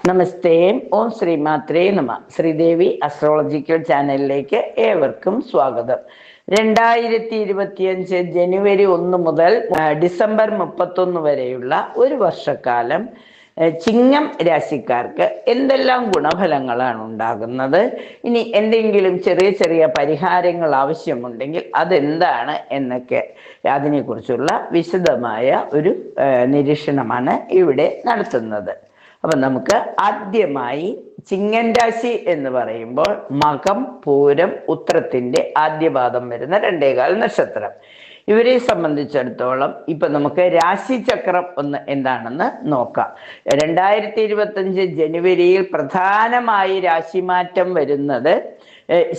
നമസ്തേ. ഓം ശ്രീമാത്രേ നമ. ശ്രീദേവി അസ്ട്രോളജിക്കൽ ചാനലിലേക്ക് ഏവർക്കും സ്വാഗതം. 2025 ജനുവരി 1 മുതൽ ഡിസംബർ 31 വരെയുള്ള ഒരു വർഷക്കാലം ചിങ്ങം രാശിക്കാർക്ക് എന്തെല്ലാം ഗുണഫലങ്ങളാണ് ഉണ്ടാകുന്നത്, ഇനി എന്തെങ്കിലും ചെറിയ ചെറിയ പരിഹാരങ്ങൾ ആവശ്യമുണ്ടെങ്കിൽ അതെന്താണ് എന്നൊക്കെ അതിനെക്കുറിച്ചുള്ള വിശദമായ ഒരു നിരീക്ഷണമാണ് ഇവിടെ നടത്തുന്നത്. അപ്പൊ നമുക്ക് ആദ്യമായി ചിങ്ങൻ രാശി എന്ന് പറയുമ്പോൾ മകം, പൂരം, ഉത്രത്തിന്റെ ആദ്യപാദം വരുന്ന 2.25 നക്ഷത്രം. ഇവരെ സംബന്ധിച്ചിടത്തോളം ഇപ്പൊ നമുക്ക് രാശിചക്രം ഒന്ന് എന്താണെന്ന് നോക്കാം. 2025 ജനുവരിയിൽ പ്രധാനമായി രാശിമാറ്റം വരുന്നത്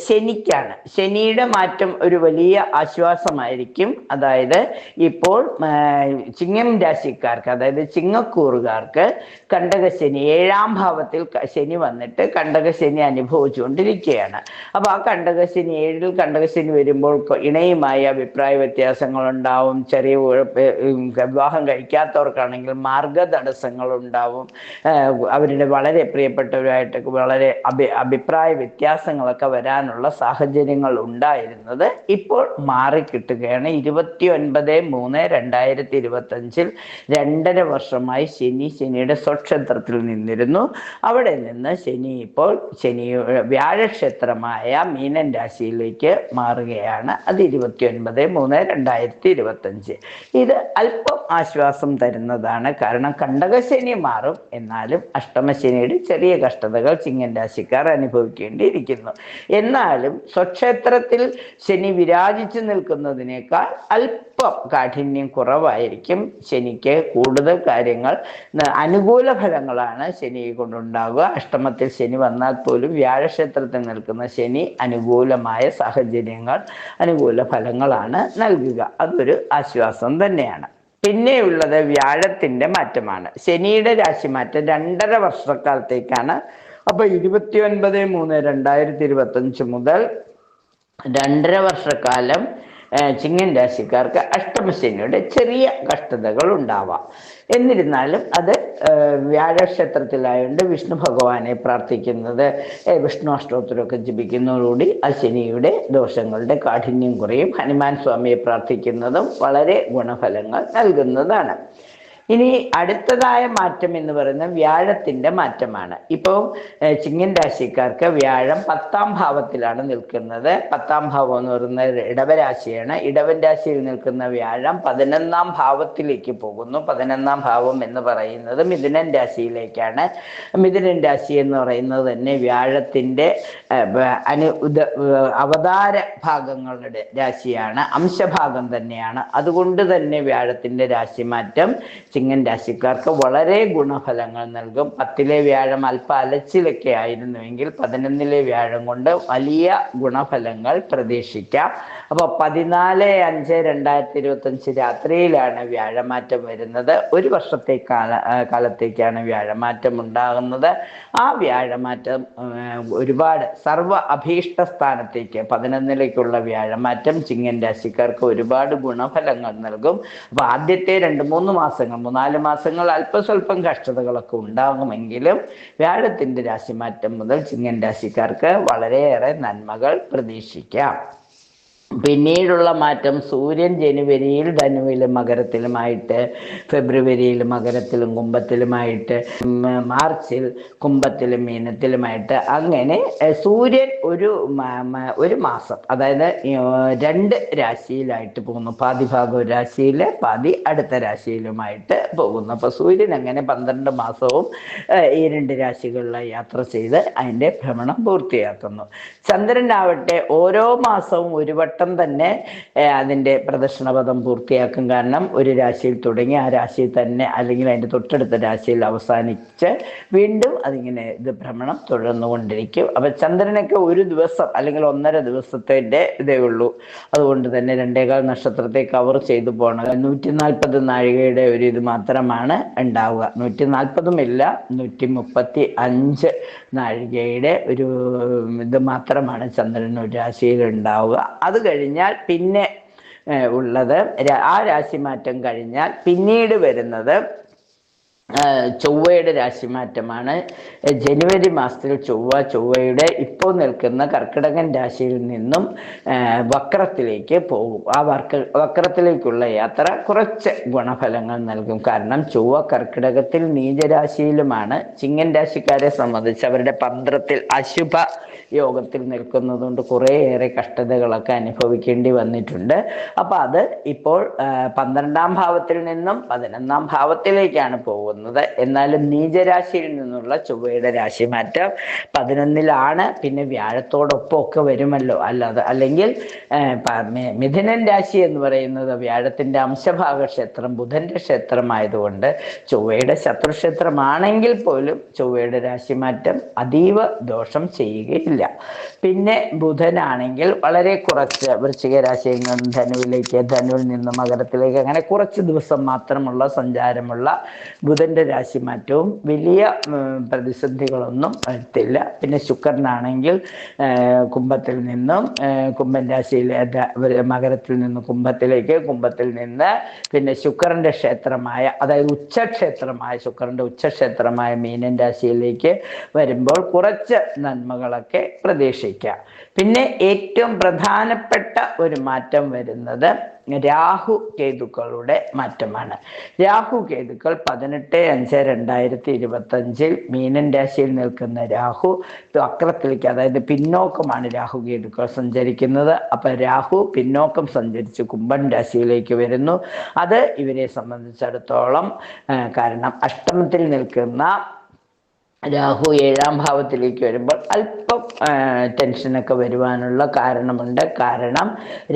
ശനിക്കാണ്. ശനിയുടെ മാറ്റം ഒരു വലിയ ആശ്വാസമായിരിക്കും. അതായത് ഇപ്പോൾ ചിങ്ങം രാശിക്കാർക്ക്, അതായത് ചിങ്ങക്കൂറുകാർക്ക് കണ്ടകശനി 7ാം ഭാവത്തിൽ ശനി വന്നിട്ട് കണ്ടകശനി അനുഭവിച്ചുകൊണ്ടിരിക്കുകയാണ്. അപ്പൊ ആ കണ്ടകശനി 7ൽ കണ്ടകശനി വരുമ്പോൾ ഇണയുമായി അഭിപ്രായ വ്യത്യാസങ്ങൾ ഉണ്ടാവും. ചെറിയ വിവാഹം കഴിക്കാത്തവർക്കാണെങ്കിൽ മാർഗതടസ്സങ്ങൾ ഉണ്ടാവും. അവരുടെ വളരെ പ്രിയപ്പെട്ടവരായിട്ടൊക്കെ വളരെ അഭിപ്രായ വ്യത്യാസങ്ങളൊക്കെ വരാനുള്ള സാഹചര്യങ്ങൾ ഉണ്ടായിരുന്നത് ഇപ്പോൾ മാറിക്കിട്ടുകയാണ്. 29/3/2025 2.5 വർഷമായി ശനിയുടെ സ്വക്ഷേത്രത്തിൽ നിന്നിരുന്നു. അവിടെ നിന്ന് ശനി ഇപ്പോൾ വ്യാഴക്ഷേത്രമായ മീനൻ രാശിയിലേക്ക് മാറുകയാണ്. അത് 29/3/2025. ഇത് അല്പം ആശ്വാസം തരുന്നതാണ്. കാരണം കണ്ടകശനി മാറും, എന്നാലും അഷ്ടമശനിയുടെ ചെറിയ കഷ്ടതകൾ ചിങ്ങൻ രാശിക്കാർ അനുഭവിക്കേണ്ടിയിരിക്കുന്നു. എന്നാലും സ്വക്ഷേത്രത്തിൽ ശനി വിരാജിച്ചു നിൽക്കുന്നതിനേക്കാൾ അല്പം കാഠിന്യം കുറവായിരിക്കും. ശനിക്ക് കൂടുതൽ കാര്യങ്ങൾ അനുകൂല ഫലങ്ങളാണ് ശനി കൊണ്ടുണ്ടാവുക. അഷ്ടമത്തിൽ ശനി വന്നാൽ പോലും വ്യാഴക്ഷേത്രത്തിൽ നിൽക്കുന്ന ശനി അനുകൂലമായ സാഹചര്യങ്ങൾ, അനുകൂല ഫലങ്ങളാണ് നൽകുക. അതൊരു ആശ്വാസം തന്നെയാണ്. പിന്നെയുള്ളത് വ്യാഴത്തിന്റെ മാറ്റമാണ്. ശനിയുടെ രാശിമാറ്റം 2.5 വർഷക്കാലത്തേക്കാണ്. അപ്പൊ 29/3/2025 മുതൽ 2.5 വർഷക്കാലം ചിങ്ങൻ രാശിക്കാർക്ക് അഷ്ടമശനിയുടെ ചെറിയ കഷ്ടതകൾ ഉണ്ടാവാം. എന്നിരുന്നാലും അത് വ്യാഴക്ഷേത്രത്തിലായതുകൊണ്ട് വിഷ്ണു ഭഗവാനെ പ്രാർത്ഥിക്കുന്നത്, വിഷ്ണു അഷ്ടോത്തരമൊക്കെ ജപിക്കുന്നതോടുകൂടി ആ ശനിയുടെ ദോഷങ്ങളുടെ കാഠിന്യം കുറയും. ഹനുമാൻ സ്വാമിയെ പ്രാർത്ഥിക്കുന്നതും വളരെ ഗുണഫലങ്ങൾ നൽകുന്നതാണ്. ഇനി അടുത്തതായ മാറ്റം എന്ന് പറയുന്നത് വ്യാഴത്തിന്റെ മാറ്റമാണ്. ഇപ്പോൾ ചിങ്ങൻ രാശിക്കാർക്ക് വ്യാഴം 10ാം ഭാവത്തിലാണ് നിൽക്കുന്നത്. 10ാം ഭാവം എന്ന് പറയുന്നത് ഇടവരാശിയാണ്. ഇടവൻ രാശിയിൽ നിൽക്കുന്ന വ്യാഴം 11ാം ഭാവത്തിലേക്ക് പോകുന്നു. 11ാം ഭാവം എന്ന് പറയുന്നത് മിഥുനൻ രാശിയിലേക്കാണ്. മിഥുനൻ രാശി എന്ന് പറയുന്നത് തന്നെ വ്യാഴത്തിന്റെ അവതാര ഭാഗങ്ങളുടെ രാശിയാണ്, അംശഭാഗം തന്നെയാണ്. അതുകൊണ്ട് തന്നെ വ്യാഴത്തിന്റെ രാശിമാറ്റം ചിങ്ങൻ രാശിക്കാർക്ക് വളരെ ഗുണഫലങ്ങൾ നൽകും. 10ലെ വ്യാഴം അല്പ അലച്ചിലൊക്കെ ആയിരുന്നുവെങ്കിൽ 11ലെ വ്യാഴം കൊണ്ട് വലിയ ഗുണഫലങ്ങൾ പ്രതീക്ഷിക്കാം. അപ്പോൾ 14/5/2025 രാത്രിയിലാണ് വ്യാഴമാറ്റം വരുന്നത്. ഒരു വർഷത്തെ കാലത്തേക്കാണ് വ്യാഴമാറ്റം ഉണ്ടാകുന്നത്. ആ വ്യാഴമാറ്റം ഒരുപാട് സർവ അഭീഷ്ട സ്ഥാനത്തേക്ക് 11ലേക്കുള്ള വ്യാഴമാറ്റം ചിങ്ങൻ രാശിക്കാർക്ക് ഒരുപാട് ഗുണഫലങ്ങൾ നൽകും. അപ്പൊ ആദ്യത്തെ 2-3 മാസങ്ങൾ, 3-4 മാസങ്ങൾ അല്പസ്വല്പം കഷ്ടതകളൊക്കെ ഉണ്ടാകുമെങ്കിലും വ്യാഴത്തിന്റെ രാശിമാറ്റം മുതൽ ചിങ്ങൻ രാശിക്കാർക്ക് വളരെയേറെ നന്മകൾ പ്രതീക്ഷിക്കാം. പിന്നീടുള്ള മാറ്റം സൂര്യൻ ജനുവരിയിൽ ധനുവിലും മകരത്തിലുമായിട്ട്, ഫെബ്രുവരിയിൽ മകരത്തിലും കുംഭത്തിലുമായിട്ട്, മാർച്ചിൽ കുംഭത്തിലും മീനത്തിലുമായിട്ട്, അങ്ങനെ സൂര്യൻ ഒരു മാസം, അതായത് 2 രാശിയിലായിട്ട് പോകുന്നു. പാതി ഭാഗം രാശിയിൽ, പാതി അടുത്ത രാശിയിലുമായിട്ട് പോകുന്നു. അപ്പൊ സൂര്യൻ അങ്ങനെ 12 മാസവും ഈ 2 രാശികളിലെ യാത്ര ചെയ്ത് അതിന്റെ ഭ്രമണം പൂർത്തിയാക്കുന്നു. ചന്ദ്രനാവട്ടെ ഓരോ മാസവും ഒരു വട്ടം തന്നെ അതിന്റെ പ്രദക്ഷിണപഥം പൂർത്തിയാക്കും. കാരണം ഒരു രാശിയിൽ തുടങ്ങി ആ രാശിയിൽ തന്നെ, അല്ലെങ്കിൽ അതിന്റെ തൊട്ടടുത്ത രാശിയിൽ അവസാനിച്ച് വീണ്ടും അതിങ്ങനെ ഭ്രമണം തുടർന്നുകൊണ്ടിരിക്കും. അപ്പൊ ചന്ദ്രനൊക്കെ ഒരു ദിവസം അല്ലെങ്കിൽ 1.5 ദിവസത്തിന്റെ ഇതേ ഉള്ളൂ. അതുകൊണ്ട് തന്നെ 2.25 നക്ഷത്രത്തെ കവർ ചെയ്തു പോകണം. 140 നാഴികയുടെ ഒരു ഇത് മാത്രമാണ് ഉണ്ടാവുക. 140ഉം ഇല്ല, 135 നാഴികയുടെ ഒരു ഇത് മാത്രമാണ് ചന്ദ്രൻ ഒരു രാശിയിൽ ഉണ്ടാവുക. അത് കഴിഞ്ഞാൽ പിന്നെ ഉള്ളത്, ആ രാശിമാറ്റം കഴിഞ്ഞാൽ പിന്നീട് വരുന്നത് ചൊവ്വയുടെ രാശിമാറ്റമാണ്. ജനുവരി മാസത്തിൽ ചൊവ്വയുടെ ഇപ്പോൾ നിൽക്കുന്ന കർക്കിടകൻ രാശിയിൽ നിന്നും വക്രത്തിലേക്ക് പോകും. ആ വക്രത്തിലേക്കുള്ള യാത്ര കുറച്ച് ഗുണഫലങ്ങൾ നൽകും. കാരണം ചൊവ്വ കർക്കിടകത്തിൽ നീചരാശിയിലുമാണ്. ചിങ്ങൻ രാശിക്കാരെ സംബന്ധിച്ച് അവരുടെ പന്ത്രത്തിൽ അശുഭ യോഗത്തിൽ നിൽക്കുന്നതുകൊണ്ട് കുറേയേറെ കഷ്ടതകളൊക്കെ അനുഭവിക്കേണ്ടി വന്നിട്ടുണ്ട്. അപ്പൊ അത് ഇപ്പോൾ 12ാം ഭാവത്തിൽ നിന്നും 11ാം ഭാവത്തിലേക്കാണ് പോകുന്നത്. എന്നാലും നീചരാശിയിൽ നിന്നുള്ള ചൊവ്വയുടെ രാശിമാറ്റം 11ലാണ്. പിന്നെ വ്യാഴത്തോടൊപ്പം ഒക്കെ വരുമല്ലോ. അല്ലെങ്കിൽ മിഥുനൻ രാശി എന്ന് പറയുന്നത് വ്യാഴത്തിന്റെ അംശഭാഗ ക്ഷേത്രം ബുധന്റെ ക്ഷേത്രമായതുകൊണ്ട് ചൊവ്വയുടെ ശത്രുക്ഷേത്രമാണെങ്കിൽ പോലും ചൊവ്വയുടെ രാശിമാറ്റം അതീവ ദോഷം ചെയ്യുകയില്ല. പിന്നെ ബുധനാണെങ്കിൽ വളരെ കുറച്ച് വൃശ്ചിക രാശിയിൽ നിന്ന് ധനുവിലേക്ക്, ധനുവിൽ നിന്ന് മകരത്തിലേക്ക്, അങ്ങനെ കുറച്ച് ദിവസം മാത്രമുള്ള സഞ്ചാരമുള്ള ബുധന്റെ രാശിമാറ്റവും വലിയ പ്രതിസന്ധികളൊന്നും വരുത്തില്ല. പിന്നെ ശുക്രനാണെങ്കിൽ കുംഭത്തിൽ നിന്നും കുംഭൻ രാശിയിലെ മകരത്തിൽ നിന്ന് കുംഭത്തിലേക്ക്, കുംഭത്തിൽ നിന്ന് പിന്നെ ശുക്രന്റെ ക്ഷേത്രമായ, അതായത് ഉച്ചക്ഷേത്രമായ ശുക്രന്റെ ഉച്ചക്ഷേത്രമായ മീനൻ രാശിയിലേക്ക് വരുമ്പോൾ കുറച്ച് നന്മകളൊക്കെ പ്രതീക്ഷിക്കാം. പിന്നെ ഏറ്റവും പ്രധാനപ്പെട്ട ഒരു മാറ്റം വരുന്നത് രാഹു കേതുക്കളുടെ മാറ്റമാണ്. രാഹു കേതുക്കൾ 18/5/2025 മീനൻ രാശിയിൽ നിൽക്കുന്ന രാഹു വക്രത്തിലേക്ക്, അതായത് പിന്നോക്കമാണ് രാഹു കേതുക്കൾ സഞ്ചരിക്കുന്നത്. അപ്പൊ രാഹു പിന്നോക്കം സഞ്ചരിച്ച് കുംഭൻ രാശിയിലേക്ക് വരുന്നു. അത് ഇവരെ സംബന്ധിച്ചിടത്തോളം, കാരണം അഷ്ടമത്തിൽ നിൽക്കുന്ന രാഹു 7ാം ഭാവത്തിലേക്ക് വരുമ്പോൾ അല്പം ടെൻഷനൊക്കെ വരുവാനുള്ള കാരണമുണ്ട്. കാരണം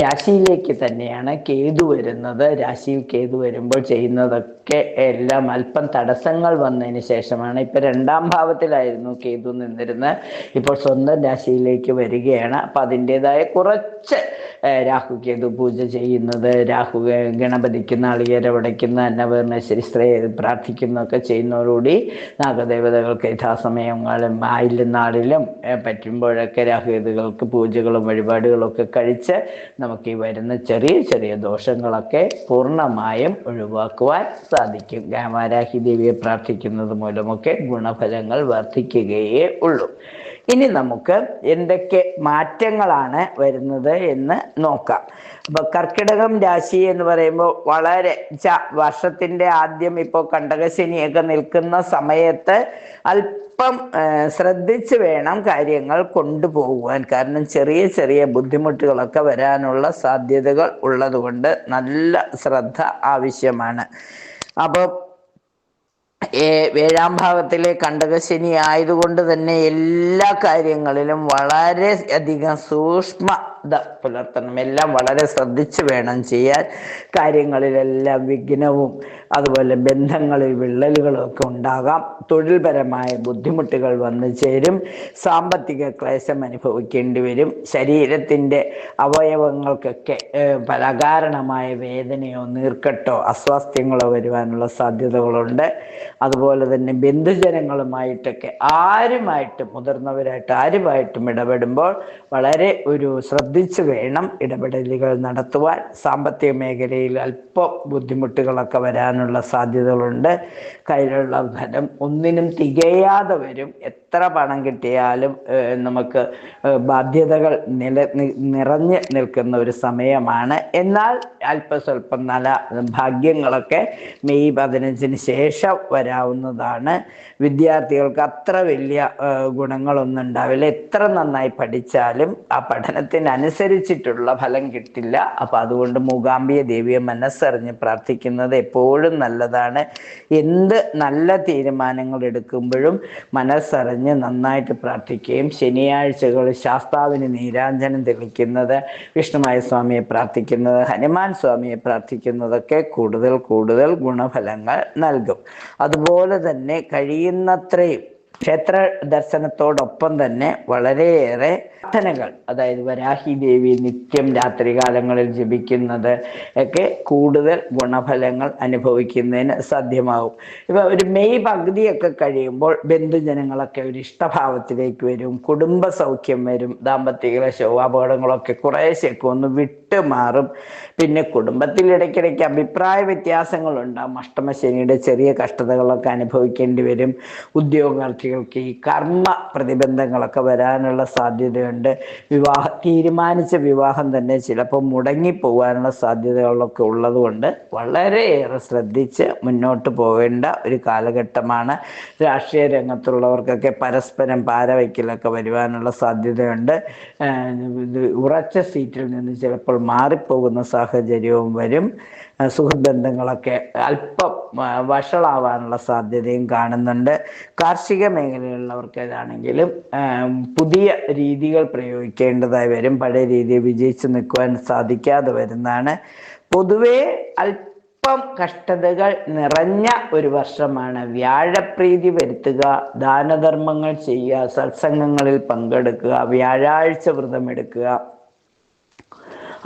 രാശിയിലേക്ക് തന്നെയാണ് കേതു വരുന്നത്. രാശിയിൽ കേതു വരുമ്പോൾ ചെയ്യുന്നതൊക്കെ എല്ലാം അല്പം തടസ്സങ്ങൾ വന്നതിന് ശേഷമാണ്. ഇപ്പൊ 2ാം ഭാവത്തിലായിരുന്നു കേതു നിന്നിരുന്നത്, ഇപ്പോൾ സ്വന്തം രാശിയിലേക്ക് വരികയാണ്. അപ്പൊ അതിൻ്റെതായ കുറച്ച് രാഹു കേതു പൂജ ചെയ്യുന്നത്, രാഹു ഗണപതിക്ക് നാളികേരം ഉടയ്ക്കുന്ന, അന്നപൂർണേശ്വരി സ്ത്രീ പ്രാർത്ഥിക്കുന്നതൊക്കെ ചെയ്യുന്നതോടുകൂടി നാഗദേവതകൾക്ക് യഥാസമയങ്ങളും ആയില്യം നാളിലും പറ്റുമ്പോഴൊക്കെ രാഹുകേതുകൾക്ക് പൂജകളും വഴിപാടുകളും ഒക്കെ കഴിച്ച് നമുക്ക് ഈ വരുന്ന ചെറിയ ചെറിയ ദോഷങ്ങളൊക്കെ പൂർണ്ണമായും ഒഴിവാക്കുവാൻ സാധിക്കും. വാരാഹി ദേവിയെ പ്രാർത്ഥിക്കുന്നത് മൂലമൊക്കെ ഗുണഫലങ്ങൾ വർദ്ധിക്കുകയേ ഉള്ളൂ. ഇനി നമുക്ക് എന്തൊക്കെ മാറ്റങ്ങളാണ് വരുന്നത് എന്ന് നോക്കാം. അപ്പൊ കർക്കിടകം രാശി എന്ന് പറയുമ്പോൾ വളരെ വർഷത്തിന്റെ ആദ്യം ഇപ്പോൾ കണ്ടകശനിയൊക്കെ നിൽക്കുന്ന സമയത്ത് അല്പം ശ്രദ്ധിച്ച് വേണം കാര്യങ്ങൾ കൊണ്ടുപോകുവാൻ. കാരണം ചെറിയ ചെറിയ ബുദ്ധിമുട്ടുകളൊക്കെ വരാനുള്ള സാധ്യതകൾ ഉള്ളതുകൊണ്ട് നല്ല ശ്രദ്ധ ആവശ്യമാണ്. അപ്പോൾ 7ാം ഭാവത്തിലെ കണ്ടകശനി ആയതുകൊണ്ട് തന്നെ എല്ലാ കാര്യങ്ങളിലും വളരെ അധികം സൂക്ഷ്മത പുലർത്തണം. എല്ലാം വളരെ ശ്രദ്ധിച്ച് വേണം ചെയ്യാൻ. കാര്യങ്ങളിലെല്ലാം വിഘ്നവും അതുപോലെ ബന്ധങ്ങളിൽ വിള്ളലുകളും ഒക്കെ ഉണ്ടാകാം. തൊഴിൽപരമായ ബുദ്ധിമുട്ടുകൾ വന്നു ചേരും. സാമ്പത്തിക ക്ലേശം അനുഭവിക്കേണ്ടി വരും. ശരീരത്തിൻ്റെ അവയവങ്ങൾക്കൊക്കെ പല അകാരണമായ വേദനയോ നീർക്കെട്ടോ അസ്വാസ്ഥ്യങ്ങളോ വരുവാനുള്ള സാധ്യതകളുണ്ട്. അതുപോലെ തന്നെ ബന്ധുജനങ്ങളുമായിട്ടൊക്കെ മുതിർന്നവരായിട്ട് ആരുമായിട്ടും ഇടപെടുമ്പോൾ വളരെ ശ്രദ്ധിച്ച് വേണം ഇടപെടലുകൾ നടത്തുവാൻ. സാമ്പത്തിക മേഖലയിൽ അല്പം ബുദ്ധിമുട്ടുകളൊക്കെ വരാനുള്ള സാധ്യതകളുണ്ട്. കയ്യിലുള്ള ധനം ഒന്നിനും തികയാതെ വരും. എത്ര പണം കിട്ടിയാലും നമുക്ക് ബാധ്യതകൾ നിറഞ്ഞു നിൽക്കുന്ന ഒരു സമയമാണ്. എന്നാൽ അല്പസ്വല്പം നല്ല ഭാഗ്യങ്ങളൊക്കെ മെയ് 15 ശേഷം വരാവുന്നതാണ്. വിദ്യാർത്ഥികൾക്ക് അത്ര വലിയ ഗുണങ്ങളൊന്നും ഉണ്ടാവില്ല. എത്ര നന്നായി പഠിച്ചാലും ആ പഠനത്തിനനുസരിച്ചിട്ടുള്ള ഫലം കിട്ടില്ല. അപ്പൊ അതുകൊണ്ട് മൂകാംബിക ദേവിയെ മനസ്സറിഞ്ഞ് പ്രാർത്ഥിക്കുന്നത് എപ്പോഴും നല്ലതാണ്. എന്ത് നല്ല തീരുമാനങ്ങൾ എടുക്കുമ്പോഴും മനസ്സറിഞ്ഞ് നന്നായിട്ട് പ്രാർത്ഥിക്കുകയും ശനിയാഴ്ചകളിൽ ശാസ്താവിന് നീരാഞ്ജനം തെളിക്കുന്നത്, വിഷ്ണുമായ സ്വാമിയെ പ്രാർത്ഥിക്കുന്നത്, ഹനുമാൻ സ്വാമിയെ പ്രാർത്ഥിക്കുന്നതൊക്കെ കൂടുതൽ ഗുണഫലങ്ങൾ നൽകും. അതുപോലെ തന്നെ കഴിയുന്നത്രയും ക്ഷേത്ര ദർശനത്തോടൊപ്പം തന്നെ വളരെയേറെ പ്രാർത്ഥനകൾ, അതായത് വരാഹി ദേവി നിത്യം രാത്രികാലങ്ങളിൽ ജപിക്കുന്നത് ഒക്കെ കൂടുതൽ ഗുണഫലങ്ങൾ അനുഭവിക്കുന്നതിന് സാധ്യമാകും. ഇപ്പൊ ഒരു മെയ് പകുതിയൊക്കെ കഴിയുമ്പോൾ ബന്ധുജനങ്ങളൊക്കെ ഒരു ഇഷ്ടഭാവത്തിലേക്ക് വരും, കുടുംബ സൗഖ്യം വരും, ദാമ്പത്യ ക്ലേശവും അപകടങ്ങളൊക്കെ കുറേശ്ശൊക്കെ ഒന്ന് വിട്ടുമാറും. പിന്നെ കുടുംബത്തിൽ ഇടയ്ക്കിടയ്ക്ക് അഭിപ്രായ വ്യത്യാസങ്ങളുണ്ടാകും, അഷ്ടമശനിയുടെ ചെറിയ കഷ്ടതകളൊക്കെ അനുഭവിക്കേണ്ടി വരും. ഉദ്യോഗാർത്ഥികൾക്ക് ഈ കർമ്മ പ്രതിബന്ധങ്ങളൊക്കെ വരാനുള്ള സാധ്യതയുണ്ട്. തീരുമാനിച്ച വിവാഹം തന്നെ ചിലപ്പോൾ മുടങ്ങിപ്പോകാനുള്ള സാധ്യതകളൊക്കെ ഉള്ളതുകൊണ്ട് വളരെയേറെ ശ്രദ്ധിച്ച് മുന്നോട്ട് പോകേണ്ട ഒരു കാലഘട്ടമാണ്. രാഷ്ട്രീയ രംഗത്തുള്ളവർക്കൊക്കെ പരസ്പരം പാരവയ്ക്കലൊക്കെ വരുവാനുള്ള സാധ്യതയുണ്ട്. ഉറച്ച സീറ്റിൽ നിന്ന് ചിലപ്പോൾ മാറിപ്പോകുന്ന സാഹചര്യവും വരും. സുഹൃബന്ധങ്ങളൊക്കെ അല്പം വഷളാവാനുള്ള സാധ്യതയും കാണുന്നുണ്ട്. കാർഷിക മേഖലയിലുള്ളവർക്ക് ഏതാണെങ്കിലും പുതിയ രീതികൾ പ്രയോഗിക്കേണ്ടതായി വരും. പഴയ രീതിയിൽ വിജയിച്ചു നിൽക്കുവാൻ സാധിക്കാതെ വരുന്നതാണ്. പൊതുവെ അല്പം കഷ്ടതകൾ നിറഞ്ഞ ഒരു വർഷമാണ്. വ്യാഴപ്രീതി വരുത്തുക, ദാനധർമ്മങ്ങൾ ചെയ്യുക, സത്സംഗങ്ങളിൽ പങ്കെടുക്കുക, വ്യാഴാഴ്ച വ്രതമെടുക്കുക.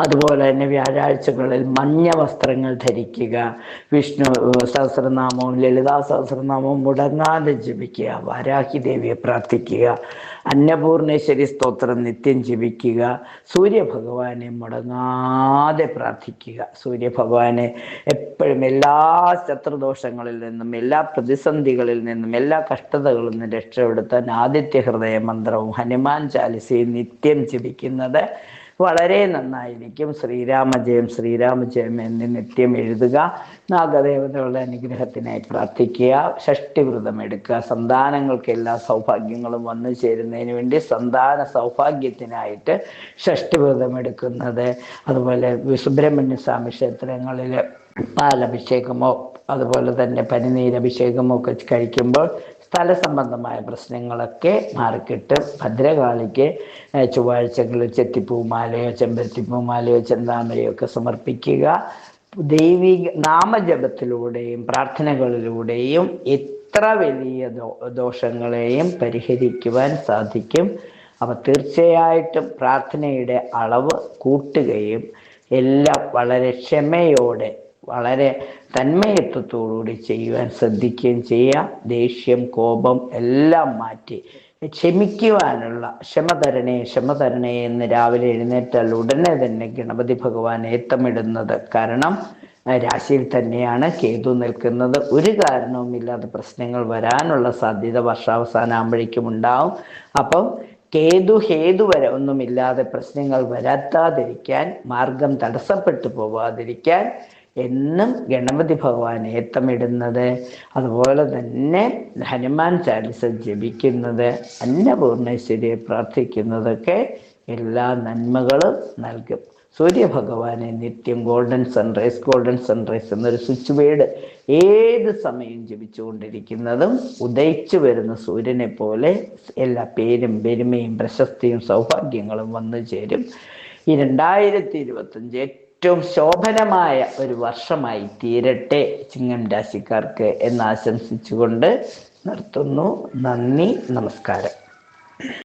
അതുപോലെ തന്നെ വ്യാഴാഴ്ചകളിൽ മഞ്ഞ വസ്ത്രങ്ങൾ ധരിക്കുക, വിഷ്ണു സഹസ്രനാമവും ലളിതാ സഹസ്രനാമവും മുടങ്ങാതെ ജപിക്കുക, വാരാഹി ദേവിയെ പ്രാർത്ഥിക്കുക, അന്നപൂർണേശ്വരി സ്തോത്രം നിത്യം ജപിക്കുക, സൂര്യഭഗവാനെ മുടങ്ങാതെ പ്രാർത്ഥിക്കുക. സൂര്യഭഗവാനെ എപ്പോഴും എല്ലാ ശത്രുദോഷങ്ങളിൽ നിന്നും, എല്ലാ പ്രതിസന്ധികളിൽ നിന്നും, എല്ലാ കഷ്ടതകളിൽ നിന്നും രക്ഷപ്പെടുത്താൻ ആദിത്യ ഹൃദയ മന്ത്രവും ഹനുമാൻ ചാലിസയും നിത്യം ജപിക്കുന്നത് വളരെ നന്നായിരിക്കും. ശ്രീരാമജയം ശ്രീരാമജയം എന്ന് നിത്യം എഴുതുക. നാഗദേവതകളുടെ അനുഗ്രഹത്തിനായി പ്രാർത്ഥിക്കുക. ഷഷ്ടിവ്രതം എടുക്കുക. സന്താനങ്ങൾക്ക് എല്ലാ സൗഭാഗ്യങ്ങളും വന്നു ചേരുന്നതിന് വേണ്ടി സന്താന സൗഭാഗ്യത്തിനായിട്ട് ഷഷ്ടിവ്രതം എടുക്കുന്നത്. അതുപോലെ സുബ്രഹ്മണ്യ സ്വാമി ക്ഷേത്രങ്ങളിൽ പാലഭിഷേകമോ അതുപോലെ തന്നെ പനിനീരഭിഷേകമോ ഒക്കെ കഴിക്കുമ്പോൾ സ്ഥല സംബന്ധമായ പ്രശ്നങ്ങളൊക്കെ മാറിക്കിട്ടും. ഭദ്രകാളിക്ക് ചൊവ്വാഴ്ചകളിൽ ചെത്തിപ്പൂമാലയോ ചെമ്പരത്തിപ്പൂമാലയോ ചെന്താമരയോ ഒക്കെ സമർപ്പിക്കുക. ദൈവിക നാമജപത്തിലൂടെയും പ്രാർത്ഥനകളിലൂടെയും എത്ര വലിയ ദോഷങ്ങളെയും പരിഹരിക്കുവാൻ സാധിക്കും. അപ്പോൾ തീർച്ചയായിട്ടും പ്രാർത്ഥനയുടെ അളവ് കൂട്ടുകയും എല്ലാം വളരെ ക്ഷമയോടെ വളരെ തന്മയത്വത്തോടുകൂടി ചെയ്യുവാൻ ശ്രദ്ധിക്കുകയും ചെയ്യുക. ദേഷ്യം, കോപം എല്ലാം മാറ്റി ക്ഷമിക്കുവാനുള്ള ക്ഷമ തരണേ എന്ന് രാവിലെ എഴുന്നേറ്റാൽ ഉടനെ തന്നെ ഗണപതി ഭഗവാൻ ഏത്തമിടുന്നത്. കാരണം രാശിയിൽ തന്നെയാണ് കേതു നിൽക്കുന്നത്. ഒരു കാരണവുമില്ലാതെ പ്രശ്നങ്ങൾ വരാനുള്ള സാധ്യത വർഷാവസാനം ആകുമ്പോഴേക്കും ഉണ്ടാവും. അപ്പം ഹേതു വരെ ഒന്നുമില്ലാതെ പ്രശ്നങ്ങൾ വരാത്താതിരിക്കാൻ, മാർഗം തടസ്സപ്പെട്ടു പോവാതിരിക്കാൻ എന്നും ഗണപതി ഭഗവാൻ ഏത്തമിടുന്നത്, അതുപോലെ തന്നെ ഹനുമാൻ ചാലിസ ജപിക്കുന്നത്, അന്നപൂർണേശ്വരിയെ പ്രാർത്ഥിക്കുന്നതൊക്കെ എല്ലാ നന്മകളും നൽകും. സൂര്യഭഗവാനെ നിത്യം ഗോൾഡൻ സൺറൈസ് എന്നൊരു സ്വിച്ച് വേർഡ് ഏത് സമയം ജപിച്ചുകൊണ്ടിരിക്കുന്നതും ഉദയിച്ചു വരുന്ന സൂര്യനെ പോലെ എല്ലാ പേരും പെരുമയും പ്രശസ്തിയും സൗഭാഗ്യങ്ങളും വന്നു ചേരും. ഈ 2025 ഏറ്റവും ശോഭനമായ ഒരു വർഷമായി തീരട്ടെ ചിങ്ങം രാശിക്കാർക്ക് എന്ന് ആശംസിച്ചുകൊണ്ട് നിർത്തുന്നു. നന്ദി, നമസ്കാരം.